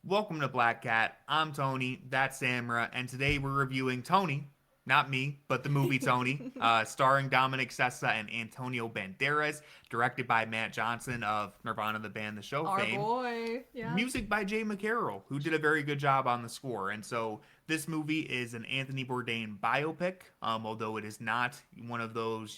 Welcome to Black Cat. I'm Tony, that's Samra, and today we're reviewing Tony, not me, but the movie Tony, starring Dominic Sessa and Antonio Banderas, directed by Matt Johnson of Nirvana, the band, the show Our fame, boy. Yeah. music by Jay McCarroll, who did a very good job on the score. And so this movie is an Anthony Bourdain biopic, although it is not one of those,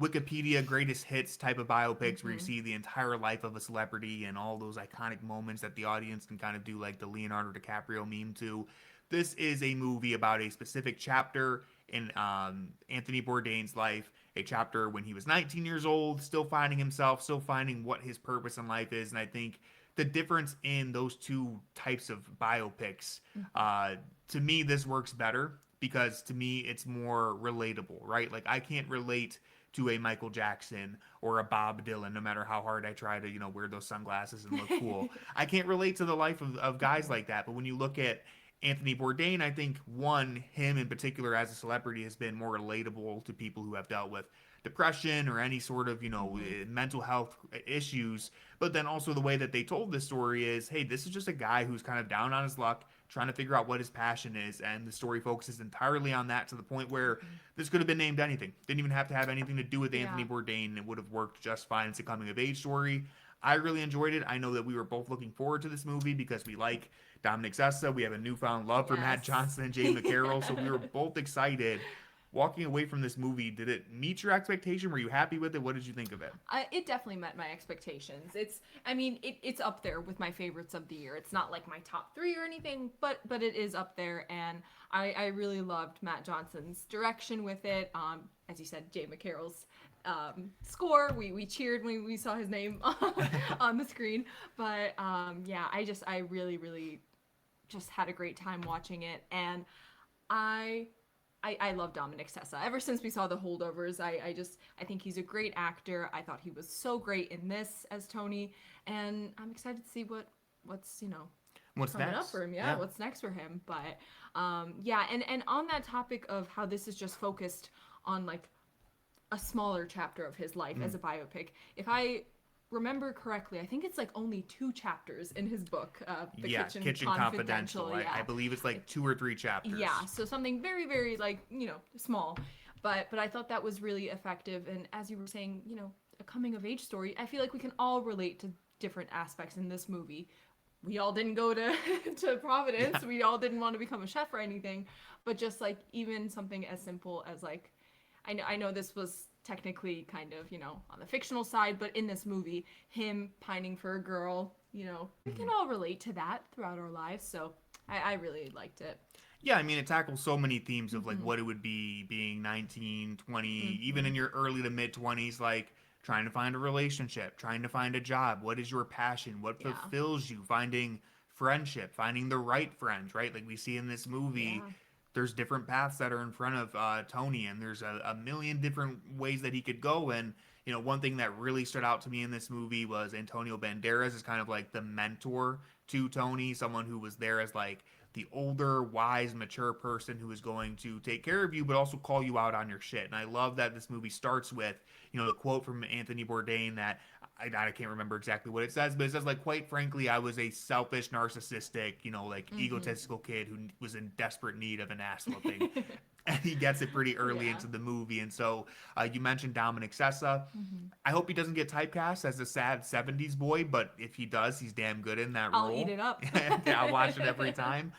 Wikipedia greatest hits type of biopics where you hmm see the entire life of a celebrity and all those iconic moments that the audience can kind of do like the Leonardo DiCaprio meme to. This is a movie about a specific chapter in Anthony Bourdain's life, a chapter when he was 19 years old, still finding himself, still finding what his purpose in life is. And I think the difference in those two types of biopics, uh, to me, this works better because to me, it's more relatable, right? Like, I can't relate to a Michael Jackson or a Bob Dylan, no matter how hard I try to, wear those sunglasses and look cool. I can't relate to the life of guys like that. But when you look at Anthony Bourdain, I think one, him in particular as a celebrity has been more relatable to people who have dealt with depression or any sort of, hmm mental health issues. But then also the way that they told this story is, hey, this is just a guy who's kind of down on his luck, trying to figure out what his passion is, and the story focuses entirely on that to the point where this could have been named anything. Didn't even have to have anything to do with Anthony Yeah. Bourdain. It would have worked just fine. It's a coming of age story. I really enjoyed it. I know that we were both looking forward to this movie because we like Dominic Sessa. We have a newfound love for Matt Yes. Johnson and Jay McCarroll, so we were both excited. Walking away from this movie, did it meet your expectation? Were you happy with it? What did you think of it? It definitely met my expectations. It's up there with my favorites of the year. It's not like my top three or anything, but it is up there, and I really loved Matt Johnson's direction with it. As you said, Jay McCarroll's score. We cheered when we saw his name on the screen. But yeah, I really just had a great time watching it, and I I love Dominic Sessa. Ever since we saw the holdovers, I think he's a great actor. I thought he was so great in this as Tony, and I'm excited to see what's What's coming up next? for him. Yeah, Yeah. what's next for him? But yeah, and on that topic of how this is just focused on like a smaller chapter of his life Mm. as a biopic. If I remember correctly, I think it's like only two chapters in his book, The Yeah, Kitchen Kitchen Confidential. Confidential. I Yeah, believe it's like 2 or 3 yeah, chapters. so something very like small, but I thought that was really effective. And as you were saying, a coming of age story, I feel like we can all relate to different aspects in this movie. We all didn't go to to Providence, Yeah. we all didn't want to become a chef or anything, but just like even something as simple as like I know this was technically kind of on the fictional side, but in this movie, him pining for a girl, we can Mhm. all relate to that throughout our lives. So I really liked it. Yeah, I mean, it tackles so many themes of like Mm-hmm. what it would be being 19, 20, even Mm-hmm. in your early to mid 20s, like trying to find a relationship, trying to find a job. What is your passion? What Yeah. fulfills you? Finding friendship, finding the right friends, right? Like we see in this movie, Yeah. there's different paths that are in front of Tony, and there's a million different ways that he could go. And, one thing that really stood out to me in this movie was Antonio Banderas is kind of like the mentor to Tony, someone who was there as like the older, wise, mature person who is going to take care of you, but also call you out on your shit. And I love that this movie starts with, the quote from Anthony Bourdain that I can't remember exactly what it says, but it says, like, quite frankly, I was a selfish, narcissistic, like Mm-hmm. egotistical kid who was in desperate need of an ass whooping. And he gets it pretty early Yeah. into the movie. And so you mentioned Dominic Sessa. Mm-hmm. I hope he doesn't get typecast as a sad 70s boy, but if he does, he's damn good in that I'll eat role. it up. Yeah, I'll watch it every time.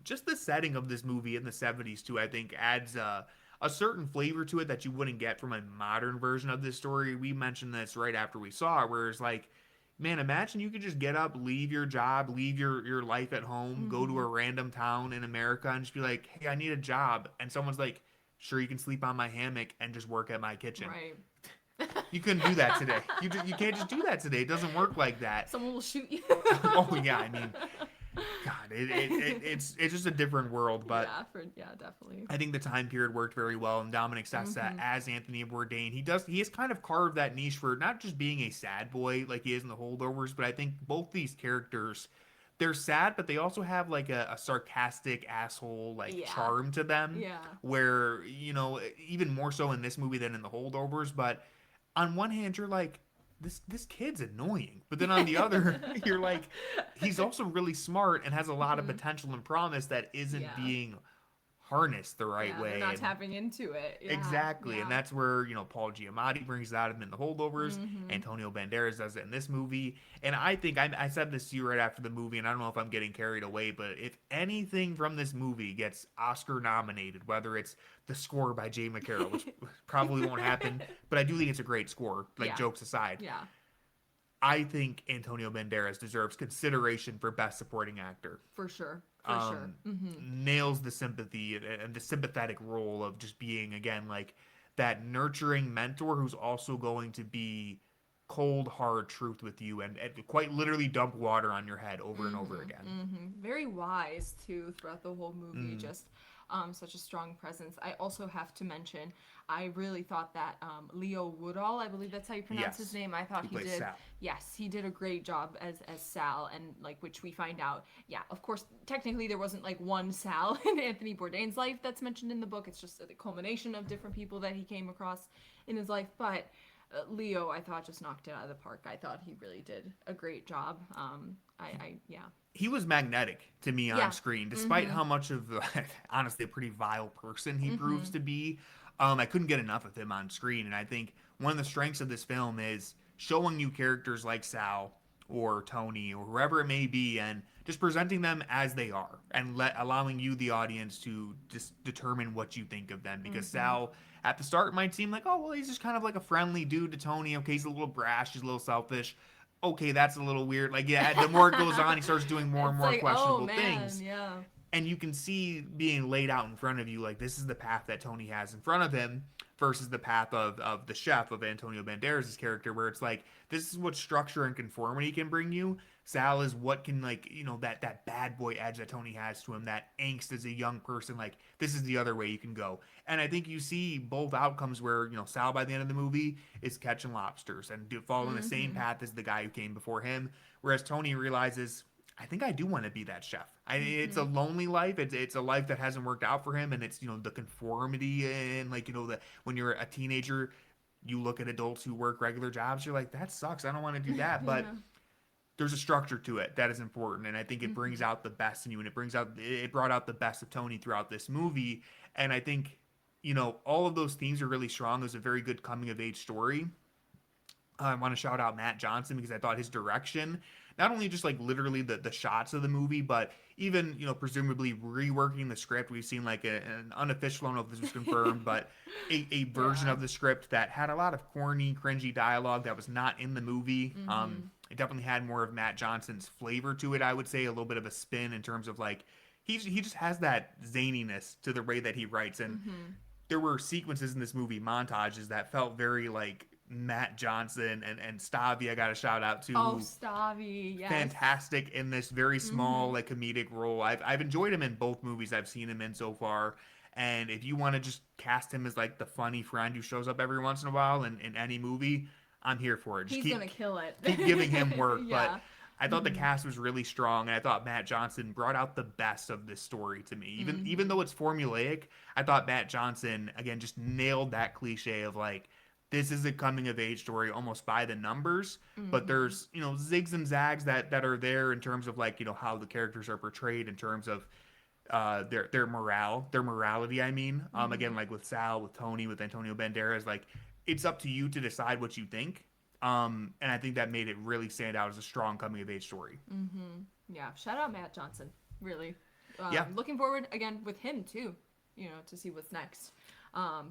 Just the setting of this movie in the 70s, too, I think adds a certain flavor to it that you wouldn't get from a modern version of this story. We mentioned this right after we saw it, where it's like, man, imagine you could just get up, leave your job, leave your life at home, go to Mm-hmm. a random town in America and just be like, hey, I need a job. And someone's like, sure, you can sleep on my hammock and just work at my kitchen. Right. You couldn't do that today. You can't just do that today. It doesn't work like that. Someone will shoot you. Oh yeah, I mean, God, it's just a different world. But Yeah, definitely. I think the time period worked very well. And Dominic Sessa Mm-hmm. as Anthony Bourdain, he has kind of carved that niche for not just being a sad boy like he is in the Holdovers, but I think both these characters, they're sad, but they also have like a sarcastic asshole like Yeah. charm to them, Yeah. where even more so in this movie than in the Holdovers. But on one hand, you're like, this kid's annoying. But then on the other, you're like, he's also really smart and has a lot of potential and promise that isn't being harnessed the right way. They're not And tapping into it. exactly. And that's where, Paul Giamatti brings it out of him in The Holdovers. Mm-hmm. Antonio Banderas does it in this movie. And I think I said this to you right after the movie, and I don't know if I'm getting carried away, but if anything from this movie gets Oscar nominated, whether it's the score by Jay McCarroll, which probably won't happen, but I do think it's a great score, jokes aside. Yeah. I think Antonio Banderas deserves consideration for Best Supporting Actor. For sure. For sure. Mm-hmm. Nails the sympathy and the sympathetic role of just being, again, like that nurturing mentor who's also going to be cold, hard truth with you and quite literally dump water on your head over and over again. Mm-hmm. Very wise, too, throughout the whole movie. Just such a strong presence. I also have to mention, I really thought that Leo Woodall, I believe that's how you pronounce his name. I thought he did. Sal. Yes, he did a great job as Sal, and which we find out. Yeah, of course, technically there wasn't one Sal in Anthony Bourdain's life that's mentioned in the book. It's just the culmination of different people that he came across in his life. But Leo, I thought, just knocked it out of the park. I thought he really did a great job. He was magnetic to me on screen, despite how much of, honestly, a pretty vile person he proves to be. I couldn't get enough of him on screen, and I think one of the strengths of this film is showing you characters like Sal or Tony or whoever it may be, and just presenting them as they are, and allowing you, the audience, to just determine what you think of them. Because Sal, at the start, might seem like, oh, well, he's just kind of like a friendly dude to Tony. Okay, he's a little brash, he's a little selfish. Okay, that's a little weird. The more it goes on, he starts doing more and more questionable things. Yeah. And you can see being laid out in front of you, this is the path that Tony has in front of him versus the path of the chef, of Antonio Banderas' character, where it's this is what structure and conformity can bring you. Sal is what can, that bad boy edge that Tony has to him, that angst as a young person, this is the other way you can go. And I think you see both outcomes where, Sal, by the end of the movie, is catching lobsters and following the same path as the guy who came before him, whereas Tony realizes, I think I do want to be that chef. It's a lonely life. It's a life that hasn't worked out for him, and it's, the conformity and, when you're a teenager, you look at adults who work regular jobs, you're like, that sucks. I don't want to do that. But there's a structure to it that is important, and I think it brings out the best in you, and it brought out the best of Tony throughout this movie. And I think, all of those themes are really strong. It was a very good coming of age story. I want to shout out Matt Johnson, because I thought his direction, not only just literally the shots of the movie, but even, presumably reworking the script. We've seen an unofficial, I don't know if this was confirmed, but a version of the script that had a lot of corny, cringy dialogue that was not in the movie. It definitely had more of Matt Johnson's flavor to it, I would say, a little bit of a spin in terms of he just has that zaniness to the way that he writes. And there were sequences in this movie, montages, that felt very Matt Johnson and Stavi, I got a shout out to. Oh, Stavi, yes. Fantastic in this very small, comedic role. I've enjoyed him in both movies I've seen him in so far. And if you want to just cast him as the funny friend who shows up every once in a while in any movie, I'm here for it. Just He's gonna kill it. Keep giving him work. But I thought the cast was really strong, and I thought Matt Johnson brought out the best of this story to me. Even though it's formulaic, I thought Matt Johnson, again, just nailed that cliche of this is a coming of age story almost by the numbers, but there's, zigs and zags that are there in terms of how the characters are portrayed in terms of their morality. I mean, again, with Sal, with Tony, with Antonio Banderas, it's up to you to decide what you think. And I think that made it really stand out as a strong coming of age story. Yeah. Shout out Matt Johnson. Really. Yeah. Looking forward again with him too, to see what's next.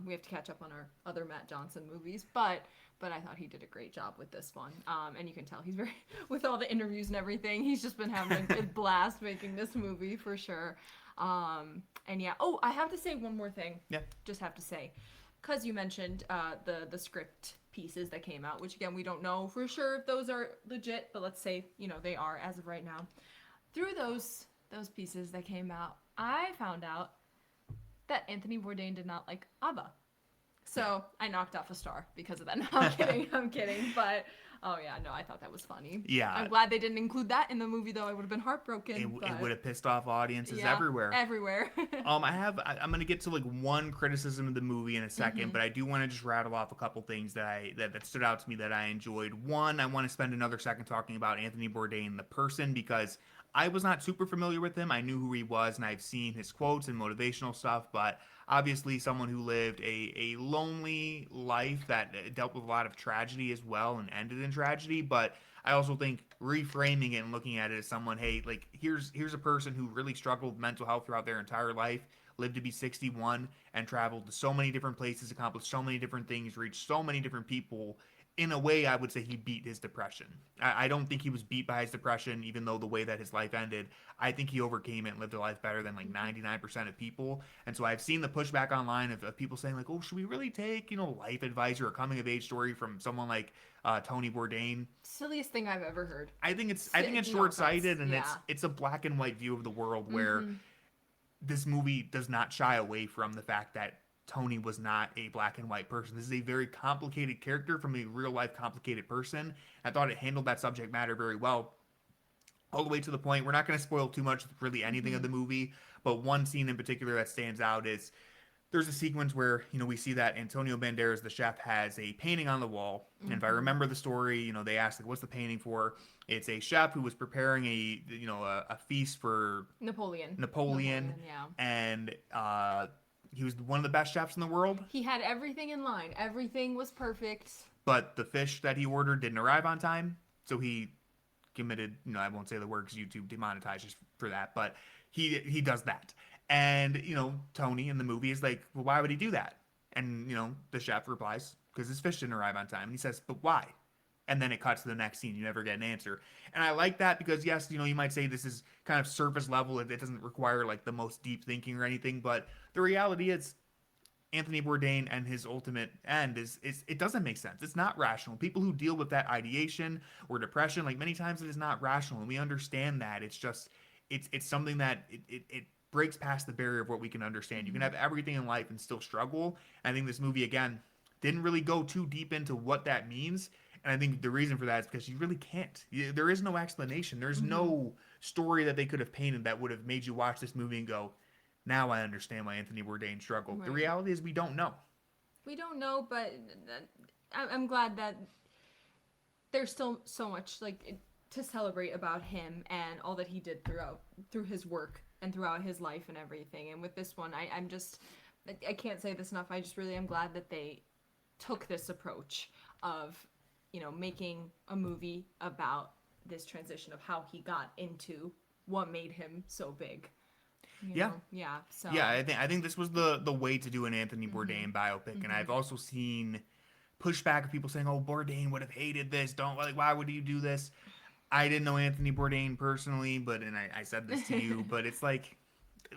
We have to catch up on our other Matt Johnson movies, but I thought he did a great job with this one. And you can tell he's very, with all the interviews and everything, he's just been having a good blast making this movie for sure. And yeah, I have to say one more thing. Yeah. Just have to say, because you mentioned the script pieces that came out, which again, we don't know for sure if those are legit, but let's say, they are as of right now. Through those pieces that came out, I found out that Anthony Bourdain did not like ABBA. So I knocked off a star because of that. No, I'm kidding. But Oh yeah, no, I thought that was funny. Yeah. I'm glad they didn't include that in the movie, though. I would have been heartbroken. It would have pissed off audiences yeah, everywhere. Everywhere. I'm gonna get to like one criticism of the movie in a second, but I do want to just rattle off a couple things that stood out to me that I enjoyed. One, I want to spend another second talking about Anthony Bourdain, the person, because I was not super familiar with him. I knew who he was, and I've seen his quotes and motivational stuff, but obviously someone who lived a lonely life that dealt with a lot of tragedy as well and ended in tragedy. But I also think reframing it and looking at it as someone, hey, like here's a person who really struggled with mental health throughout their entire life, lived to be 61, and traveled to so many different places, accomplished so many different things, reached so many different people. In a way, I would say he beat his depression. I don't think he was beat by his depression, even though the way that his life ended, I think he overcame it and lived a life better than like 99% of people. And so I've seen the pushback online of people saying like, oh, should we really take, life advice or a coming of age story from someone like Tony Bourdain? Silliest thing I've ever heard. I think it's short-sighted, and it's a black and white view of the world where this movie does not shy away from the fact that Tony was not a black and white person. This is a very complicated character from a real life complicated person. I thought it handled that subject matter very well. All the way to the point, we're not going to spoil too much really anything of the movie, but one scene in particular that stands out is there's a sequence where, we see that Antonio Banderas, the chef, has a painting on the wall. And if I remember the story, they ask, like, what's the painting for? It's a chef who was preparing a feast for Napoleon, yeah. And he was one of the best chefs in the world. He had everything in line. Everything was perfect. But the fish that he ordered didn't arrive on time. So he committed, I won't say the word because YouTube demonetizes for that. But he does that. And, Tony in the movie is like, well, why would he do that? And, the chef replies, because his fish didn't arrive on time. And he says, but why? And then it cuts to the next scene. You never get an answer. And I like that because, yes, you might say this is kind of surface level. It doesn't require, like, the most deep thinking or anything. But the reality is Anthony Bourdain and his ultimate end is it doesn't make sense. It's not rational. People who deal with that ideation or depression, like, many times it is not rational. And we understand that. It's just, it's something that it breaks past the barrier of what we can understand. You can have everything in life and still struggle. And I think this movie, again, didn't really go too deep into what that means. And I think the reason for that is because you really can't. There is no explanation. There's no story that they could have painted that would have made you watch this movie and go, now I understand why Anthony Bourdain struggled. Right. The reality is we don't know. We don't know, but I'm glad that there's still so much to celebrate about him and all that he did through his work and throughout his life and everything. And with this one, I can't say this enough. I just really am glad that they took this approach of making a movie about this transition of how he got into what made him so big. Yeah. So yeah, I think this was the way to do an Anthony Bourdain biopic, and I've also seen pushback of people saying, "Oh, Bourdain would have hated this. Why would you do this?" I didn't know Anthony Bourdain personally, and I said this to you, but it's like,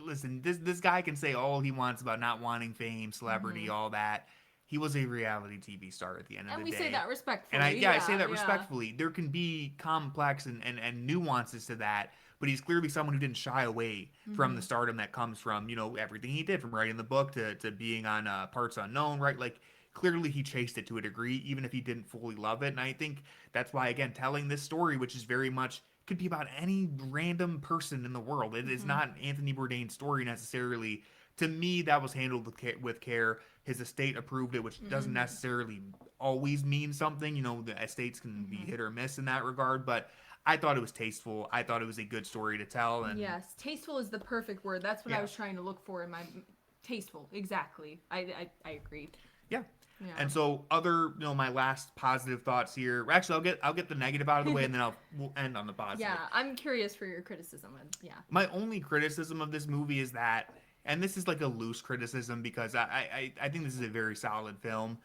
listen, this guy can say all he wants about not wanting fame, celebrity, all that. He was a reality TV star at the end of the day. And we say that respectfully. And I say that respectfully. There can be complex and nuances to that, but he's clearly someone who didn't shy away from the stardom that comes from, everything he did, from writing the book to being on Parts Unknown, right? Like, clearly he chased it to a degree, even if he didn't fully love it. And I think that's why, again, telling this story, which is very much, could be about any random person in the world. It is not Anthony Bourdain's story necessarily. To me, that was handled with care. His estate approved it, which doesn't necessarily always mean something. The estates can be hit or miss in that regard, but I thought it was tasteful. I thought it was a good story to tell. And yes, tasteful is the perfect word. That's what I was trying to look for in my tasteful. Exactly. I agree. Yeah. And so my last positive thoughts here. Actually, I'll get the negative out of the way, and then we'll end on the positive. Yeah, I'm curious for your criticism. My only criticism of this movie is that, and this is like a loose criticism because I think this is a very solid film.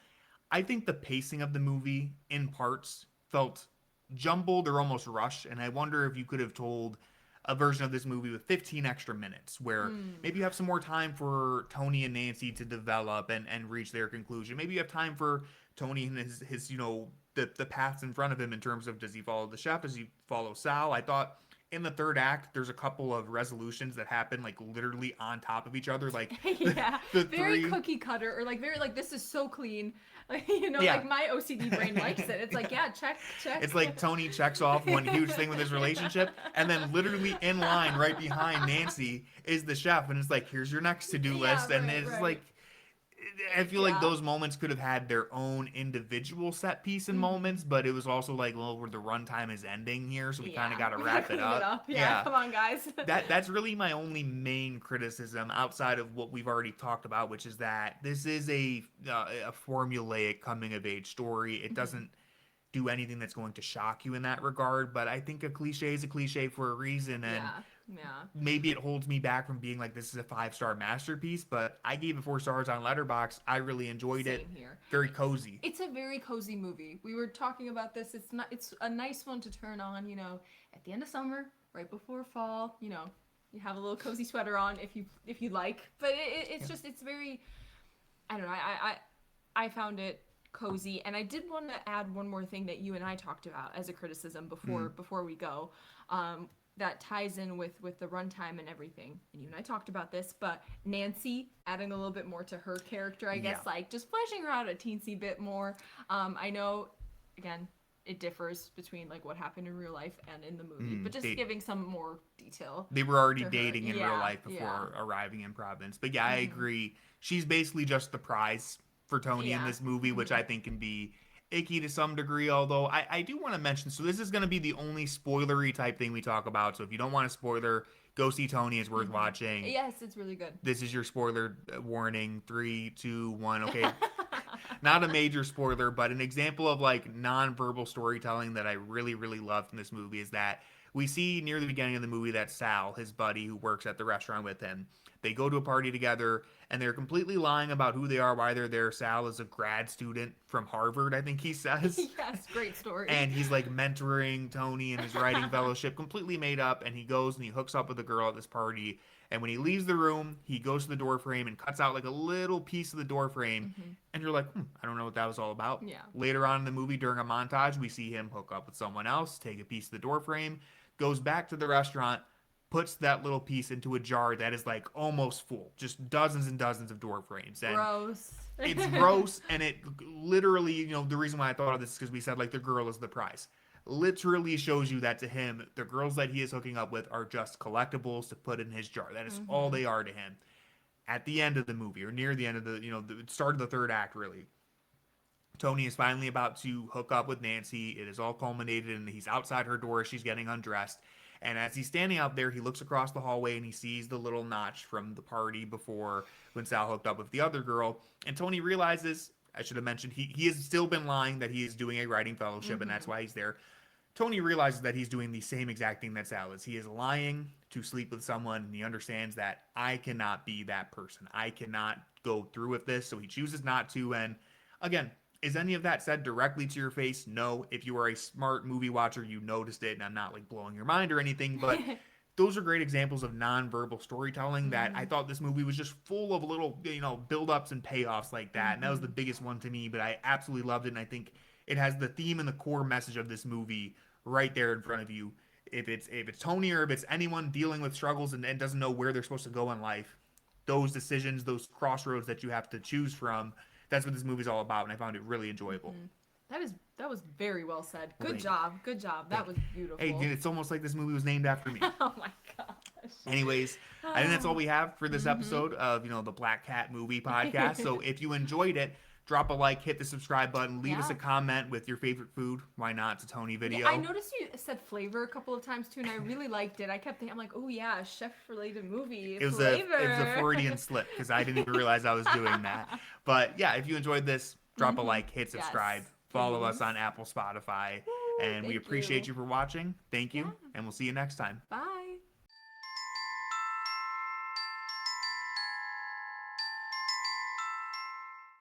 I think the pacing of the movie in parts felt jumbled or almost rushed, and I wonder if you could have told a version of this movie with 15 extra minutes where maybe you have some more time for Tony and Nancy to develop and reach their conclusion. Maybe you have time for Tony and his the paths in front of him in terms of, does he follow the chef? Does he follow Sal? I thought in the third act, there's a couple of resolutions that happen like literally on top of each other. Like Yeah, the very three, cookie cutter, or like very like this is so clean. Like, yeah. like my OCD brain likes it. It's like, yeah, check, check. It's like Tony checks off one huge thing with his relationship, and then literally in line right behind Nancy is the chef, and it's like, here's your next to-do Yeah, list, and right, it's right. like, I feel like Yeah. those moments could have had their own individual set piece and moments, but it was also like, well, where the runtime is ending here, so we kind Yeah, of got to we gotta wrap it clean it up. up. Yeah, Yeah. come on, guys. That's really my only main criticism outside of what we've already talked about, which is that this is a formulaic coming of age story. It doesn't do anything that's going to shock you in that regard, but I think a cliche is a cliche for a reason, and Yeah, yeah. maybe it holds me back from being like, this is a 5-star masterpiece, but I gave it 4 stars on Letterboxd. I really enjoyed it. Same here. Very cozy. It's a very cozy movie. We were talking about this. It's not. It's a nice one to turn on. At the end of summer, right before fall. You have a little cozy sweater on if you like. But it's just it's very. I don't know. I found it cozy, and I did want to add one more thing that you and I talked about as a criticism before we go. That ties in with the runtime and everything. And you and I talked about this, but Nancy adding a little bit more to her character, I guess, Yeah. like just fleshing her out a teensy bit more. I know, again, it differs between like what happened in real life and in the movie, but just giving some more detail. They were already to her. dating in real Yeah, life before yeah. arriving in Providence. But yeah, I agree. She's basically just the prize for Tony in Yeah. this movie, which I think can be icky to some degree, although I do want to mention, so this is going to be the only spoilery type thing we talk about, so if you don't want a spoiler, go see Tony. It's worth watching. Yes, it's really good. This is your spoiler warning. 3, 2, 1. Okay. Not a major spoiler, but an example of like non-verbal storytelling that I really, really loved in this movie is that we see near the beginning of the movie that Sal, his buddy who works at the restaurant with him, they go to a party together and they're completely lying about who they are, why they're there. Sal is a grad student from Harvard, I think he says. Yes, great story. And he's like mentoring Tony in his writing fellowship, completely made up. And he goes and he hooks up with a girl at this party. And when he leaves the room, he goes to the door frame and cuts out like a little piece of the door frame. And you're like, I don't know what that was all about. Yeah. Later on in the movie, during a montage, we see him hook up with someone else, take a piece of the door frame, goes back to the restaurant, puts that little piece into a jar that is like almost full, just dozens and dozens of door frames. And Gross. it's gross, and it literally, the reason why I thought of this is because we said like the girl is the prize. Literally shows you that to him, the girls that he is hooking up with are just collectibles to put in his jar. That is all they are to him. At the end of the movie, or near the end of the start of the third act, really, Tony is finally about to hook up with Nancy. It is all culminated, and he's outside her door as she's getting undressed. And as he's standing out there, he looks across the hallway and he sees the little notch from the party before when Sal hooked up with the other girl. And Tony realizes, I should have mentioned, he has still been lying that he is doing a writing fellowship and that's why he's there. Tony realizes that he's doing the same exact thing that Sal is. He is lying to sleep with someone, and he understands that I cannot be that person. I cannot go through with this, so he chooses not to. And again, is any of that said directly to your face? No. If you are a smart movie watcher, you noticed it, and I'm not like blowing your mind or anything, but those are great examples of nonverbal storytelling that I thought this movie was just full of little, build-ups and payoffs like that. And that was the biggest one to me, but I absolutely loved it, and I think it has the theme and the core message of this movie right there in front of you. If it's Tony or if it's anyone dealing with struggles and doesn't know where they're supposed to go in life, those decisions, those crossroads that you have to choose from, that's what this movie's all about, and I found it really enjoyable. That was very well said. Well, Good job. Good job. That was beautiful. Hey, dude, it's almost like this movie was named after me. Oh my gosh. Anyways, I think that's all we have for this episode of, the Black Cat Movie Podcast. So if you enjoyed it, drop a like, hit the subscribe button, leave us a comment with your favorite food. Why not? It's a Tony video. Yeah, I noticed you said flavor a couple of times too, and I really liked it. I kept thinking, I'm like, oh yeah, chef-related movie. It was flavor. a Freudian slip because I didn't even realize I was doing that. But yeah, if you enjoyed this, drop a like, hit subscribe, follow us on Apple, Spotify, and we appreciate you for watching. Thank you, and we'll see you next time. Bye.